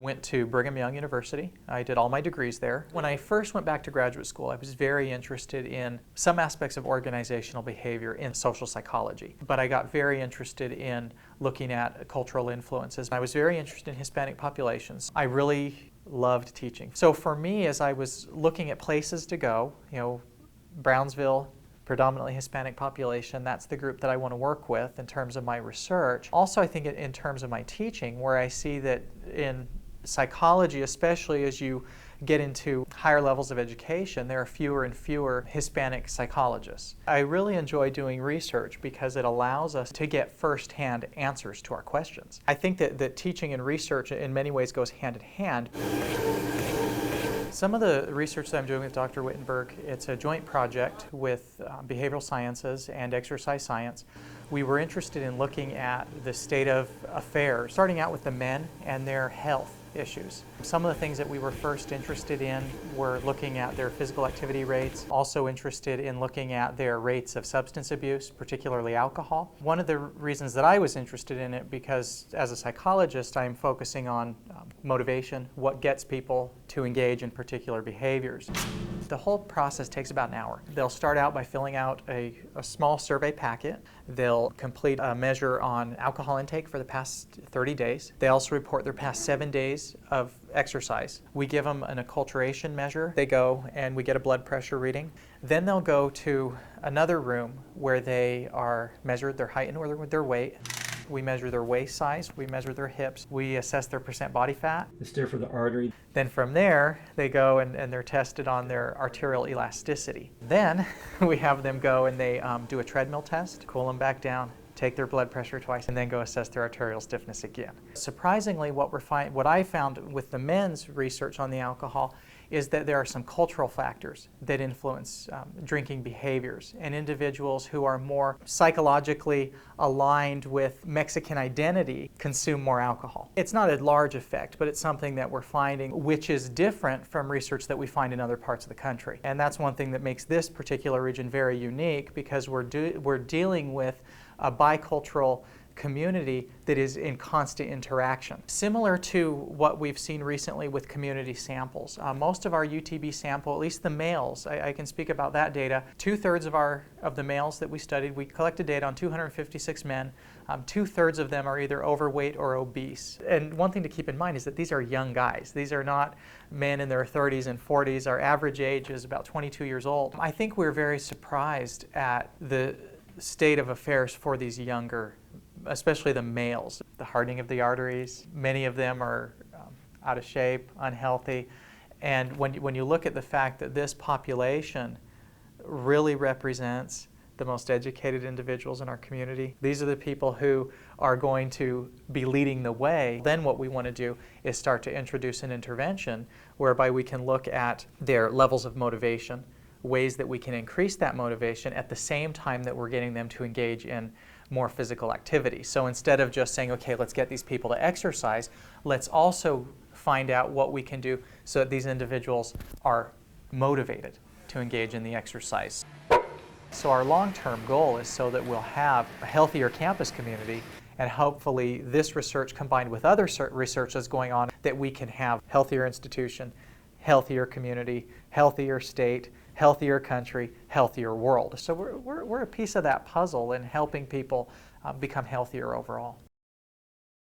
Went to Brigham Young University. I did all my degrees there. When I first went back to graduate school, I was very interested in some aspects of organizational behavior in social psychology. But I got very interested in looking at cultural influences. I was very interested in Hispanic populations. I really loved teaching. So for me, as I was looking at places to go, Brownsville, predominantly Hispanic population, that's the group that I want to work with in terms of my research. Also, I think in terms of my teaching, where I see that in psychology, especially as you get into higher levels of education, there are fewer and fewer Hispanic psychologists. I really enjoy doing research because it allows us to get firsthand answers to our questions. I think that teaching and research in many ways goes hand in hand. Some of the research that I'm doing with Dr. Wittenberg, it's a joint project with behavioral sciences and exercise science. We were interested in looking at the state of affairs, starting out with the men and their health issues. Some of the things that we were first interested in were looking at their physical activity rates, also interested in looking at their rates of substance abuse, particularly alcohol. One of the reasons that I was interested in it, because as a psychologist I'm focusing on motivation, what gets people to engage in particular behaviors. The whole process takes about an hour. They'll start out by filling out a small survey packet. They'll complete a measure on alcohol intake for the past 30 days. They also report their past 7 days of exercise. We give them an acculturation measure. They go and we get a blood pressure reading. Then they'll go to another room where they are measured their height and their weight. We measure their waist size, we measure their hips, we assess their percent body fat. They stare for the artery. Then from there, they go and they're tested on their arterial elasticity. Then we have them go and they do a treadmill test, cool them back down, take their blood pressure twice, and then go assess their arterial stiffness again. Surprisingly, what I found with the men's research on the alcohol is that there are some cultural factors that influence drinking behaviors, and individuals who are more psychologically aligned with Mexican identity consume more alcohol. It's not a large effect, but it's something that we're finding which is different from research that we find in other parts of the country. And that's one thing that makes this particular region very unique, because we're dealing with a bicultural community that is in constant interaction. Similar to what we've seen recently with community samples. Most of our UTB sample, at least the males, I can speak about that data, 2/3 of the males that we studied, we collected data on 256 men. 2/3 of them are either overweight or obese. And one thing to keep in mind is that these are young guys. These are not men in their 30s and 40s. Our average age is about 22 years old. I think we're very surprised at the state of affairs for these younger, especially the males. The hardening of the arteries, many of them are out of shape, unhealthy. And when you look at the fact that this population really represents the most educated individuals in our community, these are the people who are going to be leading the way, then what we want to do is start to introduce an intervention whereby we can look at their levels of motivation, ways that we can increase that motivation at the same time that we're getting them to engage in more physical activity. So instead of just saying, okay, let's get these people to exercise, let's also find out what we can do so that these individuals are motivated to engage in the exercise. So our long-term goal is so that we'll have a healthier campus community, and hopefully this research combined with other research that's going on, that we can have healthier institution, healthier community, healthier state, healthier country, healthier world. So we're a piece of that puzzle in helping people become healthier overall.